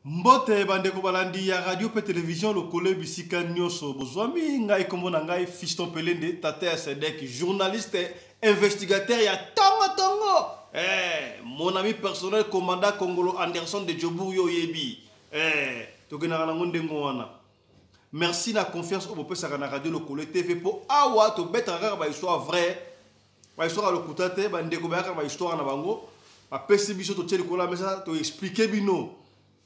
Mbote bandeko balandi ya radio pe télévision le collègue bisika nyoso bozwami ngai kombo na ngai Fiston Pelende tata ya Sedek journaliste investigateur ya Tongo mon ami personnel commandant Congolo Anderson de Djobu yo yebi tokena na ngonde ngwana merci na confiance au bopesa na radio le collègue TV po awa to betra ba histoire vrai ba histoire le kutate bandeko ba ba histoire na bango ba pesi biso to tsheli kola mesa to expliquer bino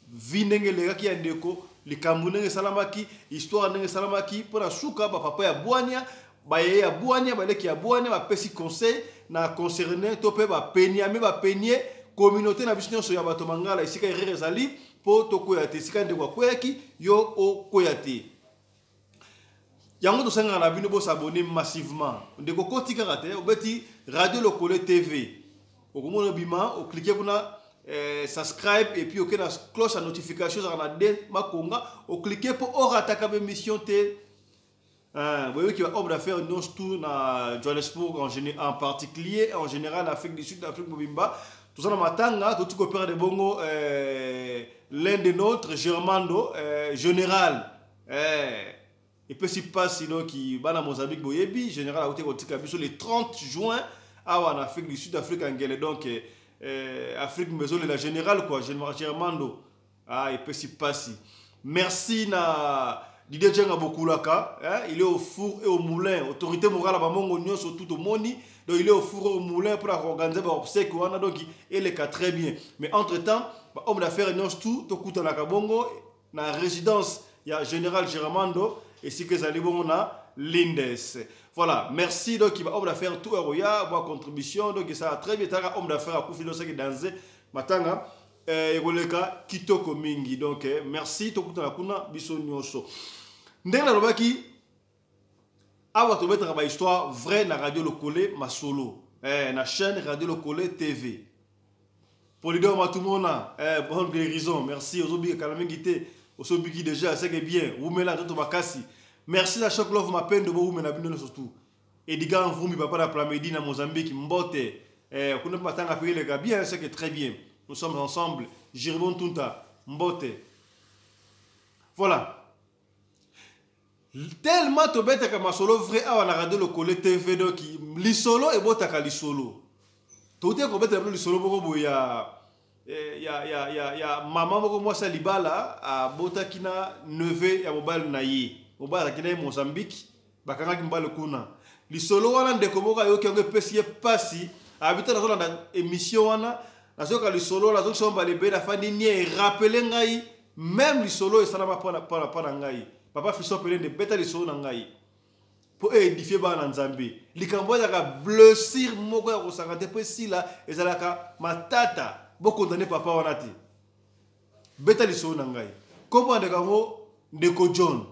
vinenge lega ki andeko likambu nenge salamaki histoire nenge salamaki pona suka ba papa ya bwania ba ye ya bwania ba leki ya bwania ba pesi conseil na concerné to pe ba penia me ba penie communauté na biso so ya bato mangala isika irezali po to koyate sika ndeko koyaki yo o koyate yango to sanga na bino bo s'abonner massivement ndeko kotika rate obeti radio le collègue TV okomona bima o cliquer kuna subscribe et puis ok la cloche à notification ça na de makonga o cliquer pour aura émission té vous voyez qui va homme d'affaires non tout na Johannesburg en particulier en général Afrique du Sud Afrique Bobimba tout ça na matanga tout coopère de bongo l'un de notre Germando général et puis si passe sinon qui va na Mozambique boyebi général a été sur le 30 juin en Afrique du Sud Afrique anglaise donc Afrique maison de la générale quoi Germando et puis si passe merci na Didier Djenga Bokulaka il est au four et au moulin autorité morale à Bamongo Nyonso tout au moni donc il est au four et au moulin pour organiser ba obsèque donc il est très bien mais entre temps homme d'affaires Nyonso tout kuta na Kabongo na résidence il y a général Germando et si que ça libon na Lindes. Voilà, merci donc il va homme d'affaires tout Eroya, bonne contribution donc ça a très bien tanga homme d'affaires à Koufino ça qui danser matanga egoleka kitoko mingi donc merci to kutana kuna biso nyonso. Ndela lobaki awa to mettre ba histoire vraie na radio le collé masolo na chaîne radio le collé TV. Pour les deux matumona bonne guérison, merci ozobi kalamingité osobiki déjà c'est que bien vous mela to bakasi. Merci à Choc Love m'appelle de vous mais surtout. Et des gars vous mi papa la plamedi na Mozambique mbote kuna matanga payer les gars bien c'est que très bien. Nous sommes ensemble Jiribon Tunta mbote. Voilà. Tellement to bête que ma solo vrai à la radio le collé TV donc li solo et bota ka li solo. To te ko bête li solo boko ya maman boko moi ça libala a bota kina neveu ya mobile na yi. Oba kina Mozambique bakanga kimbalo kuna lisolo wana ndeko moka yoki ngo pesi pasi habita na zona émission wana nazoka lisolo la zona somba lebe na fandi nie rappeler ngai même lisolo esala pa ngai papa Fiston Pelende beta lisolo na ngai pour édifier ba na Nzambe likambo ya ka blessir moko ya kosanga te pesi la ezalaka matata boko condamner papa wana te beta lisolo na ngai comment de kango ndeko John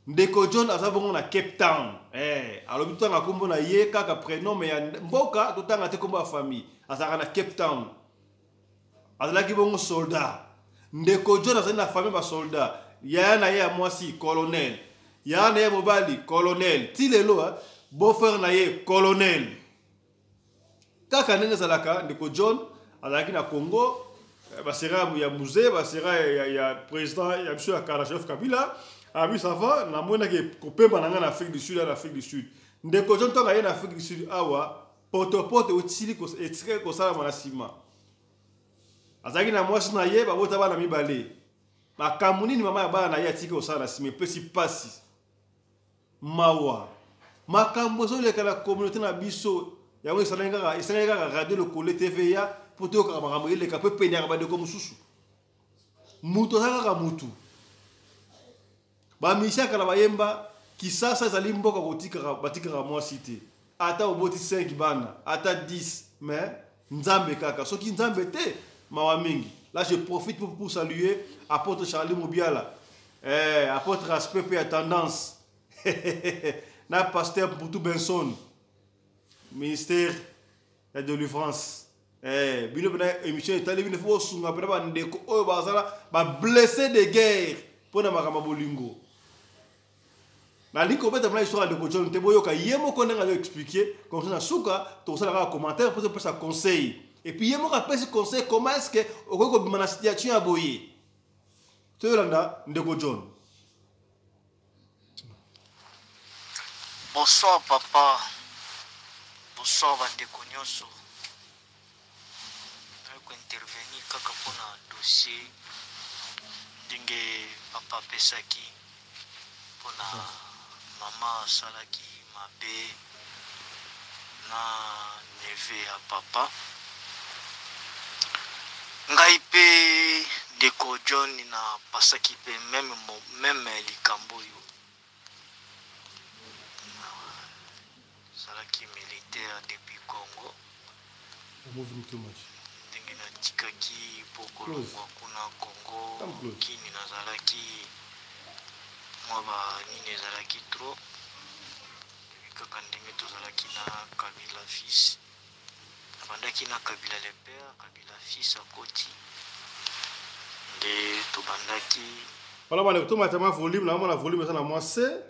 Ndeko John azabongo na Cape Town alors bitu nga kombo na ye kaka prénom mais mboka totanga te kombo ya famille azaka na Cape Town azalaki bongo soldat Ndeko John azali na famille ba soldat ya na ye mwasi colonel ya na ye mobali colonel ti lelo beau frère na ye colonel kaka ndenge zalaka Ndeko John azalaki na Congo basera ya musée basera ya président ya monsieur ya Karachef Kabila. Ah oui, ça va. Na mona ke kopemba na ngana Afrique du Sud à l'Afrique du Sud. Ndeko John tonga na Afrique du Sud awa potopoto otili ko etika ko sala na sima. Azaki na mwasi na ye ba bota bana mibale. Na kamuni ni mama ya bana na ye atika ko sala na sima pesi pasi. Mawa. Makambo zo le kala communauté na biso ya ngo isenga radio le collé TV ya poto ka makambo ile ka pe penya ba de ko mususu. Muto saka mutu. Ba mishaka la bayemba kisasa za limboka kotika batika mwa cité ata oboti 5 bana ata 10 mais nzambe kaka soki nzambe te mawa mingi là je profite pour saluer apôtre Charlie Mobiala apôtre Aspect et tendance na pasteur Poutou Benson ministère de délivrance bino bena émission etali bino fo sunga bena ba ndeko oyo bazala ba blessé de guerre pona makama bolingo na liko beta mna histoire de John te boyoka yemo ko nga expliquer comme ça suka to ça la commentaire pour ça conseil et puis yemo ka pesi conseil comment est-ce que okoko bimana situation ya boye Toyolanda Ndeko John. Bonsoir papa. Bonsoir bandeko nyonso. Nako intervenir kaka pona dossier ndenge papa pesaki pona mama salaki mabe na neve ya papa. Ngai pe Ndeko John na pasaki pe même likambo yo. Salaki militaire depuis Congo. Ndenge na tikaki pokolongwa kuna Congo kini nazalaki mwa nini ezalaki trop kaka ndenge tozalaki na Kabila fils abandaki na Kabila le père Kabila fils akoti nde tobandaki voilà bana to matama volume na mona volume ça na moi c'est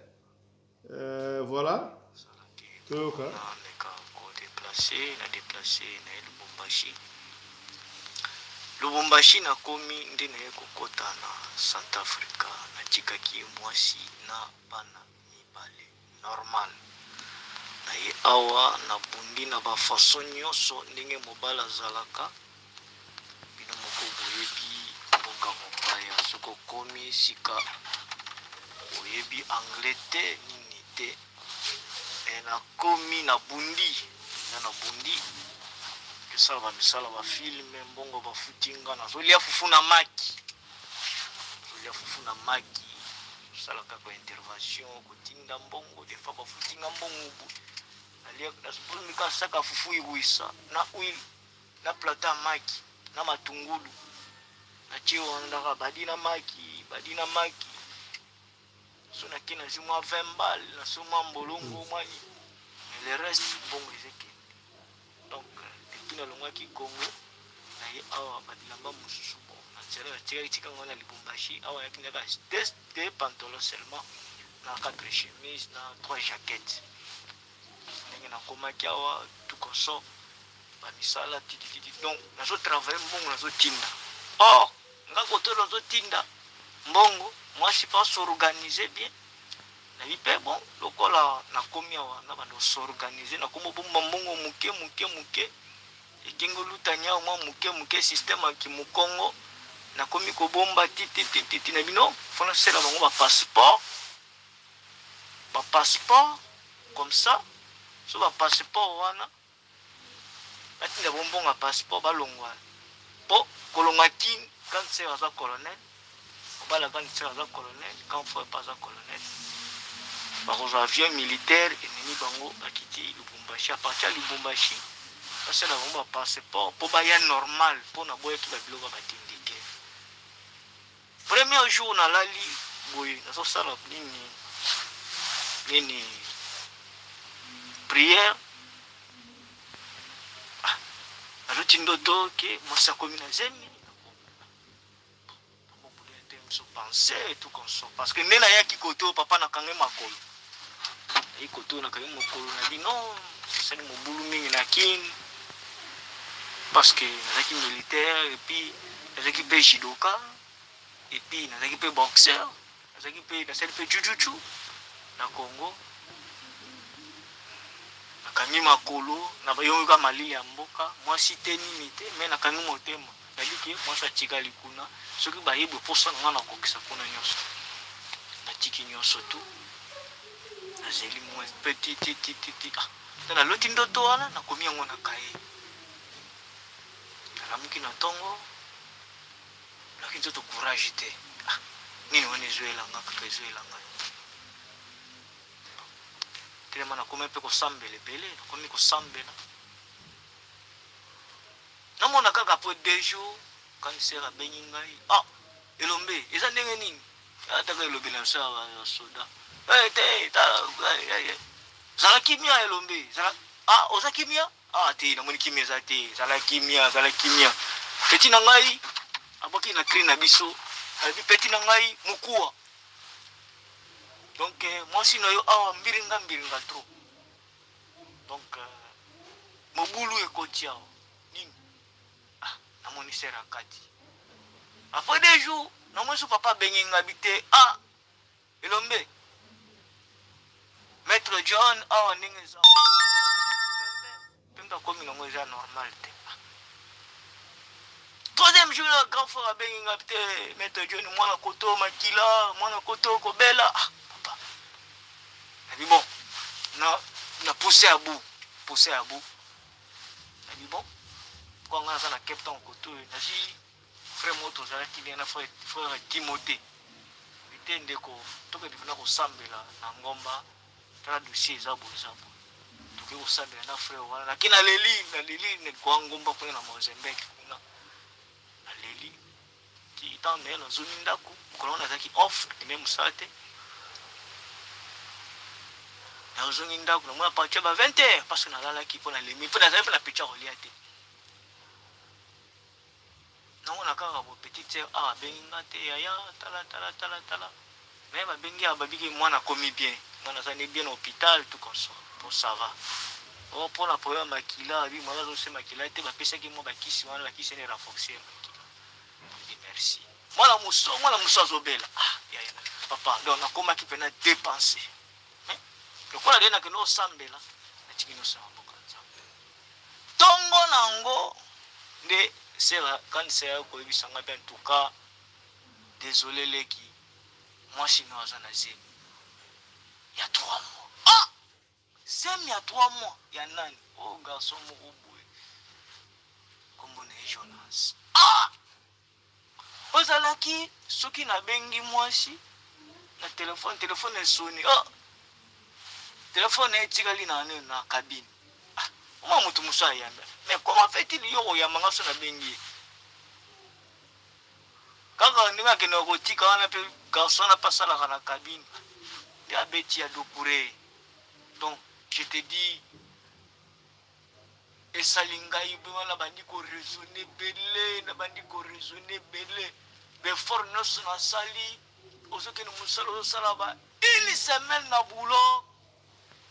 voilà toyoka na ko déplacer na Lubumbashi na komi nde na ye kokota na South Africa na tikaki mwasi na bana mibale normal na ye awa na bundi na ba façon nyonso ndenge mobala azalaka bino moko boyebi mboka mopaya soko komi sika boyebi anglais te nini te na komi na bundi sala ba misala ba filme mbongo ba futinga na zolia fufu na maki sala ka ko intervention kutinda mbongo de fa ba futinga mbongo alia na sipolo mika saka fufu iwisa na oil na plata maki na matungulu na chiwa ndaka badina maki so na kina zimwa 20 balles na soma mbolongo mwani le reste mbongo ezeke donc na longwaki Congo na ye awa badilamba mususu bon na tsela tika ngona Lubumbashi awa yakinaka des pantalons seulement na 4 chemises na 3 jaquettes ndenge na komaki awa tout conso ba misala tititi donc nazo travailler mbongo nazo tinda ngako to nazo tinda mbongo moi je pas s'organiser bien na vipe bon lokola na komi awa na bando s'organiser na komo bomba mbongo muke ekingo lutanya mwa muke système ki mukongo na komi ko bomba titi na bino fona sela bango ba passeport comme ça so ba passeport wana batinda bombonga passeport balongwa po kolonga kin quand c'est à colonel bala quand c'est à colonel quand faut pas à colonel ba avion militaire et nini bango bakiti Lubumbashi à partir Lubumbashi parce que on va passer pour baya normal pour na boye ki ba biloko batindike premier jour na lali boye na so sala nini prière ajuti ndoto ke mosa komina zemi pour pouvoir se penser et tout comme ça parce que nena yaki koto papa na kange makolo et koto na kange makolo na dit non c'est mon boulot mingi na kin parce que les militaires et puis les équipes judoka et puis les équipes boxeurs les équipes jujutsu na Congo na kangi makolo na bayo ka malili ya mboka moi cité nini te mais na kangi motema daliki moi sa tika likuna soki bayibo posa na na kokisa kuna nyonso na tiki nyonso tu na zeli moi petit na loti ndoto wana na komi yango na kaye na muki na tongo lakini toto courage te nini wana ezoelanga kaka ezoelanga telema na komi mpe kosambela ebele na komi kosambela namona kaka po 2 jours kanisera abengi ngai elombe eza ndenge nini ataka elobela mso ya soda te zala kimia elombe oza kimia te namoni kimia eza te zala kimia peti na ngai aboki na cri na biso alobi peti na ngai mokuwa donc mwasi na yo awa mbiringa trop donc mobulu ekoti awa nini namoni sera kati après 2 jours na moi so papa benginga bité ah elombe maître John ah ninga pemba comme non déjà normal te troisième jour le grand frère benginga bité maître John mwana koto makila mwana koto kobela ah papa dit bon na poussé à bout dit bon quand on a ça na Captain koto na si frère moto zala qui vient na frère Timothée était ndeko to que divina ko sambela na ngomba tala dossier za bo to que ko sambela na frère wana lakini na leli ne kwa ngomba kwa na Mozambique kuna na leli ki tande na zoni ndako kolona zaki off ni musate na zoni ndako na mwa partir ba 20h parce que na la ki pona lemi pona za pona picha reliate non on a quand même petite sœur ah benga te ya tala mais ba bengi ababiki mwana komi bien mwana ça n'est bien hôpital tout comme ça pour ça va on pour la problème makila bi mwana zo se makila te ba pesa ki mo ba kisi wana ba kisi ne renforcer makila dit merci mwana muso zobela ah ya papa donc na koma ki pena dépenser mais le quoi la que no sambela na chikino sa mboka tongo nango de c'est quand c'est quoi bisanga bien en tout cas désolé les qui moi chinois en Asie il y a 3 mois ah c'est il y a 3 mois il y a nani oh garçon mon boy comme on est Jonas ah ozalaki soki na bengi mwasi na téléphone est sonné ah téléphone est tikali na cabine ah moi mutu musa yamba mais comment fait-il yo ya manga so na bengi kaka ndinga ke no kotika wana pe garçon na pasala na cabine ya beti ya dokure donc je te dis et salinga ibona la bandi ko raisonner belé na bandi ko raisonner belé be for no na sali ozoke no musalo salaba une semaine na boulot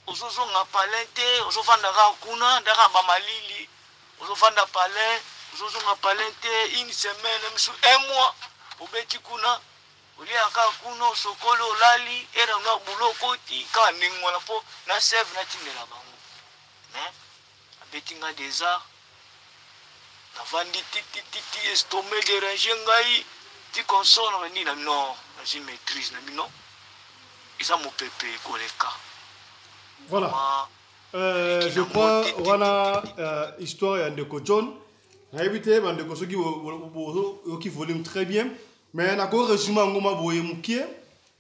ozozo nga palente ozofanda ka kuna ndaka ba malili ozofanda palin ozozonga palente une semaine misu 1 mois obeti kuna olia ka kuna sokolo lali era na buloko ti ka ningwana po na save na tindela bango mais abeti nga déjà na vandi ti estomac déranger ngai ti console ni na non je maîtrise na bino isa mo pepe koleka voilà. Je crois wana histoire ya ndeko John na évité bandeko soki qui volume très bien mais na ko résumé ngoma boye mukie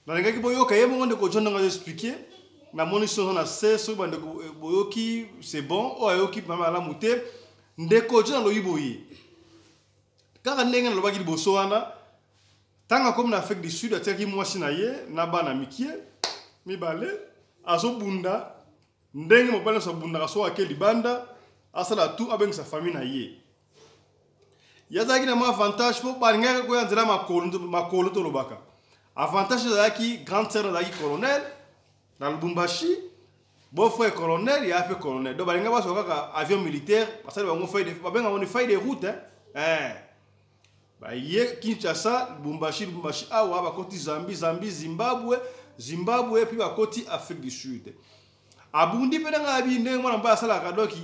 na ngaki boyo ka yemo ndeko John nga expliquer na mon histoire na so bandeko boyo ki c'est bon o ayo ki mama la muté ndeko John lo yiboyi kaka ndenge na lobaki liboso wana tanga comme na Afrique du Sud ataki mwasi na ye na bana mikie mibale azobunda ndenge mobala so bunda kaso akeli banda asala tout avec sa famille na ye yazaki na ma avantage po balinga ko yanzela makolo to lobaka avantage zaki grand sœur zaki colonel na Lubumbashi beau frère colonel ya pe colonel do balinga baso kaka avion militaire asala bango feuille de babenga on feuille de route ba ye Kinshasa Lubumbashi awa ba koti Zimbabwe puis ba koti Afrique du Sud abundi pe nga abi ndenge mwana mba sala kadoki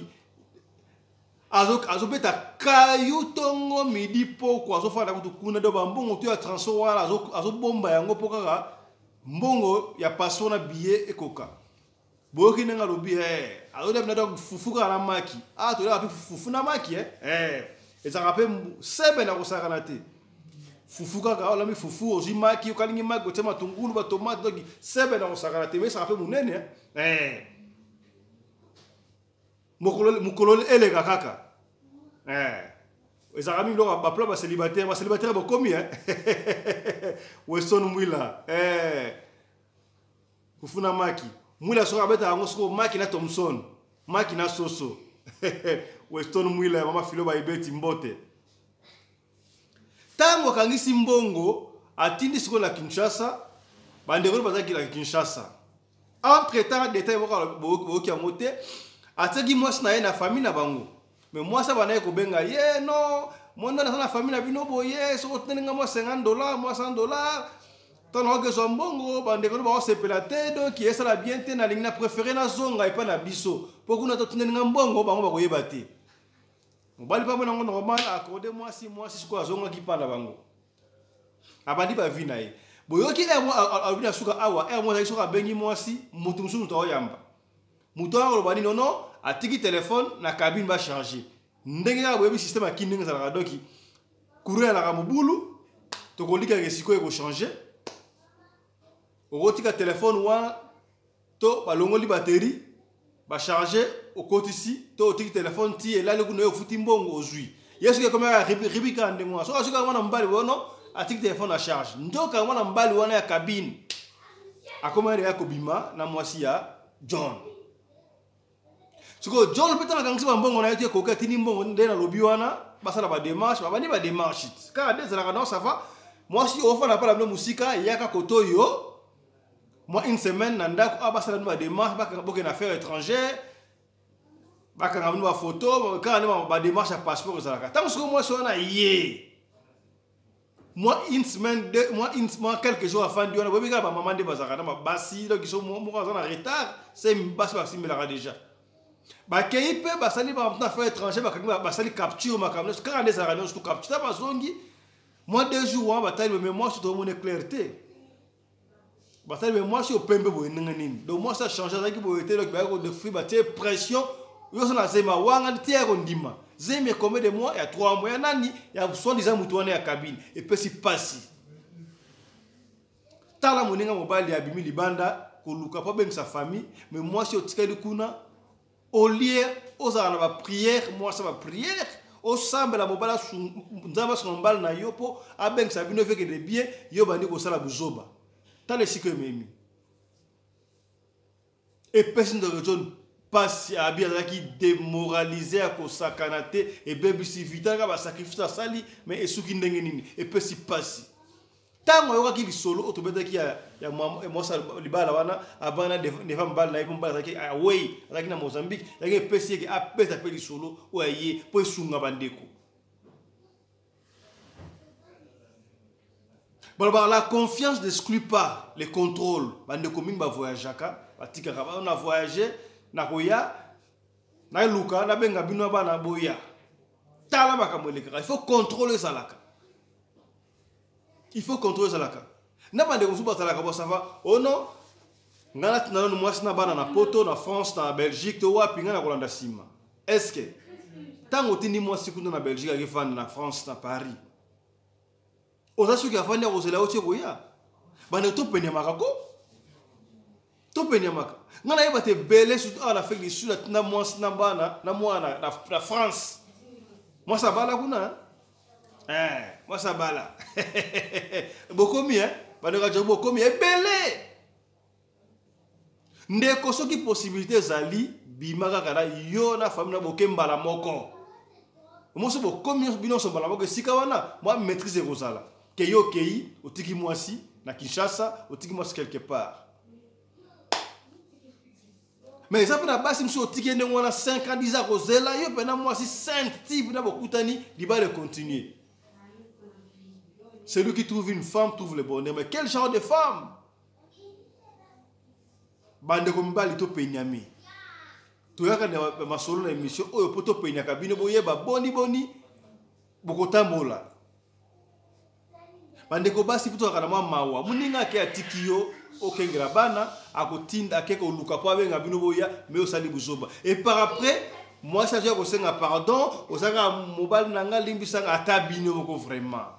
azobeta kayutongo midi poko azofanda kutu kuna do bambongo to ya transport wala azobomba yango pokaka mbongo ya pasona billet ekoka boki nenga lobi azoda bina do fufuka na maki to la fufu na maki ezaka pe sebe na kosaka na te fufuka ka ola mi fufu ozi maki okalingi maki otema tungulu ba tomate doki sebe na kosaka na te mais ça pe munene mukolo elega kaka ezaka mingi loka bapla ba célibataire bokomi Weston Mwila kufuna maki Mwila soka beta yango soko maki na Thompson maki na Soso Weston Mwila mama filo ba ibeti mbote tango kangisi mbongo atindi siko na Kinshasa bandeko bazaki la Kinshasa entre temps détail boki amote ateki mwasi na ye na famille na bango mais moi ça bana ko benga ye non Moi, dans la famille, na bino boye, so tenenga moi $50, moi $100. Tant que son bongo, bande ko ba se pelate donc qui est ça la bien te na ligne na préféré na zonga et pas na biso. Pour qu'on a tenenga bongo bango ba koyeba te. Mobali pa mona normal accordé moi 6 mois 6 quoi zonga qui parle bango. Abandi ba vi na ye. Boyoki moi abina suka awa moi za suka bengi moi si mutu musu to yamba. Mutu ngolo bani non atiki téléphone na cabine ba charger. Ndenge ya boyebi système a kindinga za la doki. Courir la ramobulu to ko lika ke siko e ko changer. Au tika téléphone wa to balongoli batterie ba charger au côté ici to tika téléphone ti et là le kuno futi mbongo ozui yesu ke komera ribika ndemo so asuka mwana mbali wono atika téléphone à charge ndoka mwana mbali wana ya cabine akomera ya kobima na mwasi ya John siko John peta na kangisi mbongo na yote ko katini mbongo ndena lobi wana basala ba démarche ba bani ba démarche ka des la non ça va mwasi ofa na pala musika yaka kotoyo. Moi, une semaine, nanda abasala numa démarche, baka na affaires étrangères, baka na numa photo, quand on ba démarche à passeport aux alaka. Tant que moi je na yé. Moi une semaine, moi quelques jours avant de on a bébé ba maman de bazaka na basi donc ils sont moi en retard, c'est basi basi me la déjà. Ba kay pe basali ba affaires étrangères, baka basali capture ma caméra, quand on est à radio sur capture ba zongi. Moi 2 jours on bataille mais moi sur mon clarté. Mais moi, je suis au PMB. Donc, moi, ça change. Ça qui peut être de fruits, pression. Yo sana sema wanga tiere ndima. Zeme combien de mois? Il y a 3 mois. Il y a 70 mutuane ya cabine. Et puis si passi. Tala moninga mobile ya bimi libanda ko luka pa ben sa famille, mais moi si otikali kuna au lieu aux na ba prière, moi ça va prière. Au semble la mobile nzamba son mbal na yopo aben sa bino feke de bien yo bandi ko sala buzoba. Tala sikwe memi. Et personne de raison passe à bien qui démoraliser à kosakanate et bébé si vitaka ba sacrifice sali mais esuki ndenge nini et peut si passe tango yoka ki solo otobeta ki ya moi ça libala wana abana de femme bal na ipombala ki away raki na Mozambique yake pesi ki apeta pe solo oye po sunga bandeko. Bon, la confiance n'exclut pas les contrôles. Bandeko mingi ba voyageaka batika on a voyagé na koya na luka na benga bino bana boya tala makamweleka il faut contrôler salaka, il faut contrôler salaka na bande ko suba salaka bo ça va oh non ngana tina no mwasi na bana na poto na France na Belgique to wapi ngana kolanda sima est-ce que tango tindi mwasi kuna na Belgique akifanda na France na Paris ozasu ki afanda ko zela oche boya bande to penya makako to penya makako ngana yeba te belé surtout à l'Afrique du Sud na mwasi na bana na mwana na France moi ça bala kuna moi ça bala bokomi bande ka jobo bokomi belé ndeko soki possibilité zali bimaka kala yo na famille na bokembala moko mo so bokomi bino so bala moko sika wana moi maîtriser kozala ke yo kei otiki mwasi na Kinshasa otiki mwasi quelque part. Mais ça peut na basi mso otiki ndenge wana 5 ans 10 ans kozela yo pena mwasi 5 types na bokutani liba de continuer. Celui qui trouve une femme trouve le bonheur. Mais quel genre de femme? Bande ko mbali to penyami. To yaka na masolo na émission oyo poto penyaka bino boyeba boni bokotambola. Bande ko basi puto kana mawa. Muninga ke atikio okengela bana akotinda akeko luka po abenga bino boya mais osali buzoba. Et par après moi ça je ko senga pardon osaka mobile nanga limbisanga atabino moko vraiment.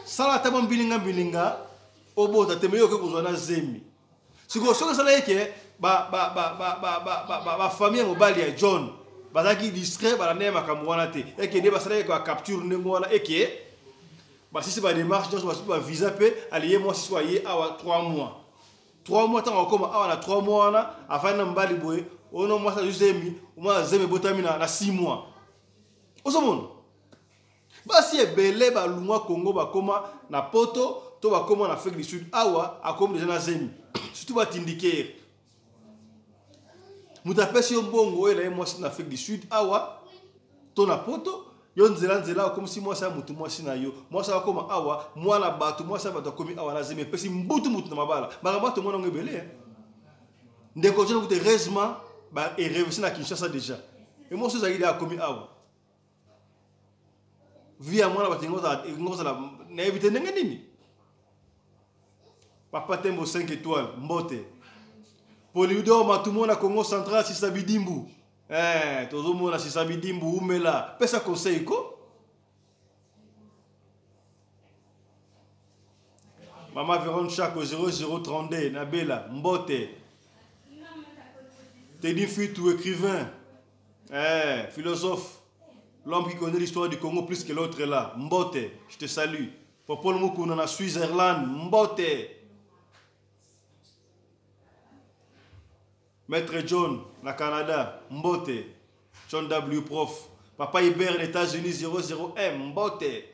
Sala tabon bilinga obota temeyo ke kozwana zemi. Siko soko sala yeke ba famille mobile ya John bazaki discret ba na makambo wana te eke de basala ko capture ndenge wana eke ba si ba démarche donc ba visa pe alié moi si soyé à 3 mois. 3 mois tant comme à 3 mois wana afana mbali boye ono moi ça zemi moi zemi botamina na 6 mois. Osomon basi ebele ba lungwa Congo ba koma na poto to ba koma na Afrique du Sud awa akom déjà na zemi surtout ba tindike muta pesi mbongo ela moi na Afrique du Sud awa to na poto Yo nzela comme si moi ça mutu moi sina yo. Moi ça comme awa, moi la batu, moi ça batu comme awa na zeme pesi mbutu mutu na mabala. Marama to mona ngebele hein. Ndeko jona ko te heureusement ba et réussi na Kinshasa déjà. Et moi ça il a commis awa. Via moi la batingoza la na éviter ndenge nini. Papa Tembo 5 étoiles, mbote. Poliudo matumona Congo central si sabidimbu. Tozo mona si sabidimbu umela. Pesa conseil ko. Mama Véron Chaco 0032 Nabela mbote. Teddy Fitou écrivain. Philosophe. L'homme qui connaît l'histoire du Congo plus que l'autre est là. Mbote, je te salue. Popol Moukou dans la Suisse-Irlande. Mbote. Maître John, la Canada. Mbote. John W. Prof. Papa Hubert, les États-Unis 00M. Mbote.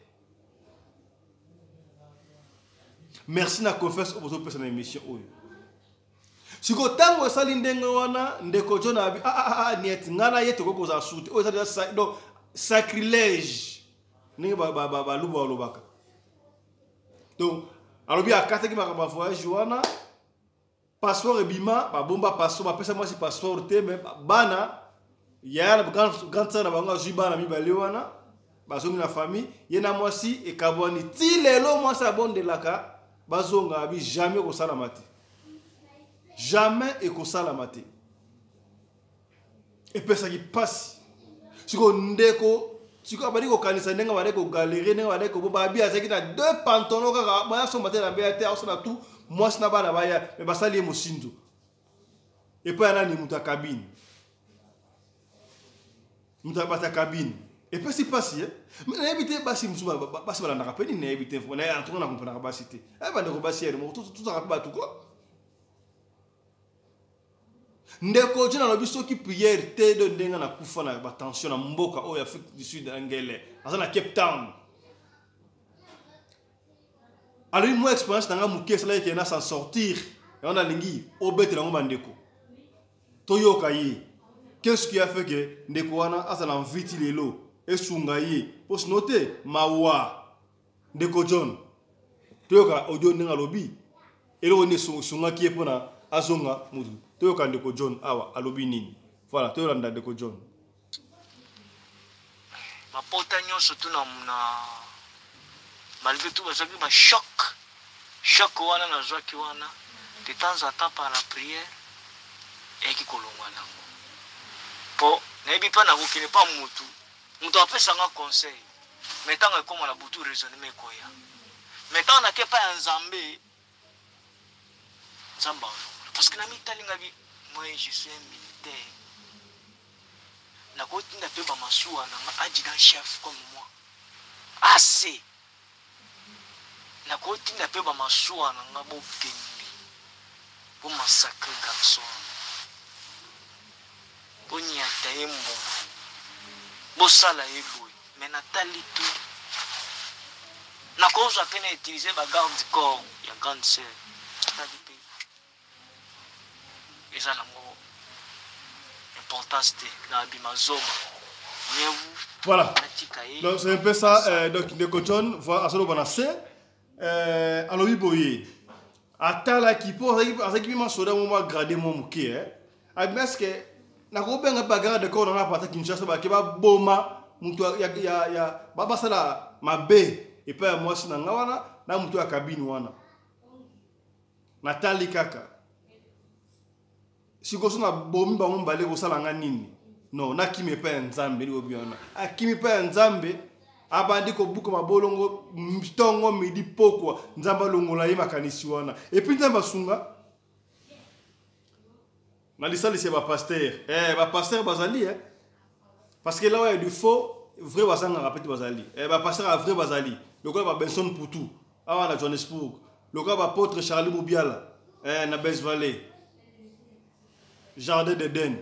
Merci na confesse aux autres personnes de l'émission. Si vous avez ndeko John abi niet ngana yeto ko za suti o za do sacrilège ninga ba luba lobaka. Donc alobi akata ki ba voyage wana passeport ebima ba bomba passeport ba pesa moi si passeport te mais bana ya grand sana banga jibana mi bale wana bazongi na famille yena moi si e kabwani ti lelo moi sa bonde laka bazonga abi jamais ko sala mati. Jamais et que ça la maté. Et puis ça qui passe. Si on ndeko, si on abadi ko kanisa nenga wale ko galerie nenga wale ko boba abi azaki na deux pantalons kaka moya so maté na BT aso na tout moi sina bana baya mais basali emosindu. Et puis ana ni muta cabine. Muta bata cabine. Et puis si passe mais na habité basi musuba basi bala na rapeli na habité fo na entrer na comprendre basité. Eh ba ndeko basi mo tout ça rapba tout quoi. Ndeko jona lobi soki prière te de ndenga na kufa na tension na mboka o ya Afrique du Sud angele azana Cape Town. Alors moi expérience tanga muke sala yeke na s'en sortir et on a lingi obete na ngoma ndeko. Toyoka yi. Qu'est-ce qui a fait que ndeko wana azana viti lelo e sunga yi pour se noter mawa ndeko John. Toyoka audio ndenga lobi elo ne sunga ki epona azonga mutu. Toyoka ndeko John awa alobi nini. Voilà, toyolanda ndeko John. Mapota nyonso tuna malgré tout bazaki ma choc. Choc wana na zwaki wana de temps en temps par la prière et qui kolongwa nango. Po na yebi pa na kokene pa mutu. Mutu apesa nga conseil. Metanga koma la butu raisonnement koya. Metanga ke pa nzambe. Nzamba. Parce que moi je suis un militaire. N'a pas un adjudant chef comme moi. Assez. N'a pas un pour massacrer garçon. Pour n'y attaquer mon. Sala éboué. Mais Nathalie tout. N'a cause à peine utiliser ma garde du corps. Il y a grande sœur. Et ça n'a pas d'importance dans l'abimazoma. Voilà. Donc c'est un peu ça. Donc Ndeko John va à ce moment-là. Alors il boye. Atala qui pour avec qui m'a soda moi gradé mon mouké. Parce que na ko benga bagarre de corps dans la partie Kinshasa ba kiba boma mutu ya baba sala mabe et puis moi sina ngawana na mutu ya cabine wana. Natali kaka. Si vous avez bomi ba mbale ko sala nga nini non na kimi pa nzambe li obiona akimi pa nzambe abandi ko buko mabolongo mtongo midi pokwa nzamba longola ye makanisi wana et puis nzamba sunga na lisali c'est ba pasteur ba pasteur bazali parce que là il y a du faux vrai bazanga rapete bazali ba pasteur a vrai bazali le gars ba Benson Poutou awa na Johannesburg le gars ba apôtre Charlie Moubiala na Bes Valley Jardin d'Eden.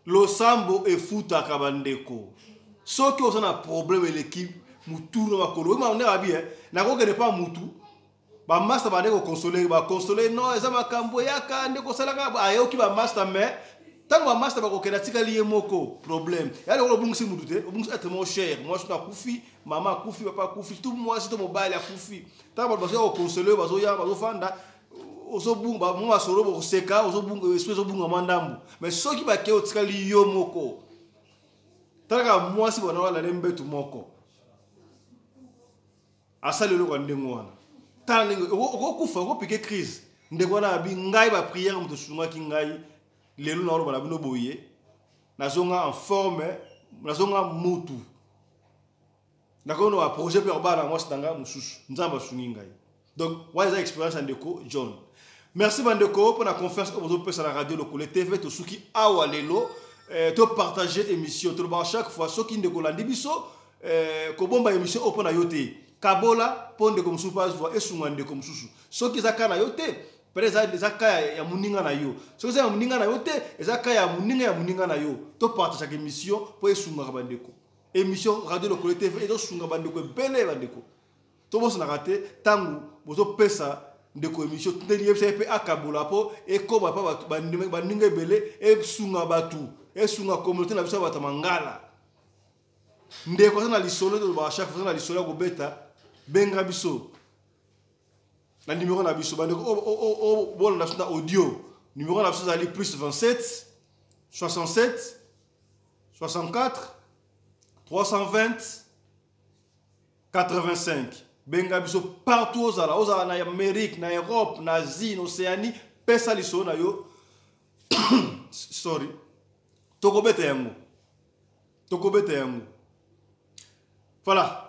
Lo sambo e futa kabandeko. So que on a problème l'équipe mutu no makolo. Ma on est abi na ko gene pas mutu. Ba master ba ndeko consoler non eza makambo yaka ndeko salaka ayo ki ba master mais tant que master va kokena tika lié moko problème ya le bongo si mudute bongo être mon cher moi je suis kufi maman kufi papa kufi tout moi c'est mon bail à kufi tant que bazo conseiller bazo ya bazo fanda ozo bunga moi solo bo seka ozo bunga espèce bunga mandambu mais ce qui va ke tika lié moko tant que moi si bona wala nembe tout moko asali le ko ndengo wana tant ko kufa ko piquer crise ndeko na bi ngai ba prière mto sunga ki ngai lelo na roba na bino boye nazonga en forme nazonga mutu nakono a projet per bana moi stanga mususu nzamba sungi ngai donc wa za expérience ndeko John merci bandeko pour la confiance que vous avez à la radio Lokole TV to suki awa lelo to partager émission to ba chaque fois soki ndeko landi biso ko bomba émission opona yote kabola ponde comme super voix et sunga ndeko mususu soki zakana yote Pereza ezaka ya muninga na yo. So ya muninga na yo te, ezaka ya muninga na yo. To partage chaque émission pour esunga bandeko. Émission Radio Lokole TV et to sunga bandeko bele bandeko. To boso na raté tangu bozo pesa ndeko émission tendeli FCP akabola po e koma pa bandinga bele e sunga batu. E sunga communauté na biso bata mangala. Ndeko sana lisolo to ba chaque fois na lisolo ko beta benga biso. Le numéro na biso bon na audio numéro na biso ali plus 27 67 64 320 85 benga biso partout aux na Amérique na Europe na Asie na Océanie pesa liso na yo sorry tokobeta yango voilà.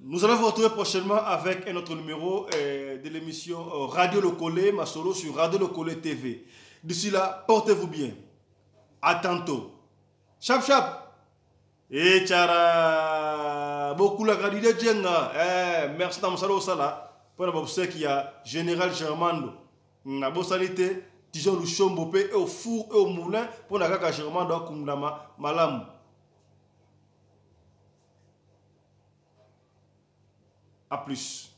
Nous allons vous retrouver prochainement avec un autre numéro de l'émission Radio Lokole Masolo sur Radio Lokole TV. D'ici là, portez-vous bien. À tantôt. Chap chap. Et tchara. Beaucoup la gradide djenga. Merci Tamsalo Sala. Pour la bobse qui a Général Germando. Na bosalité. Tijon Luchombo pe et au four et au moulin. Pour la kaka Germando Kumdama Malam. A plus.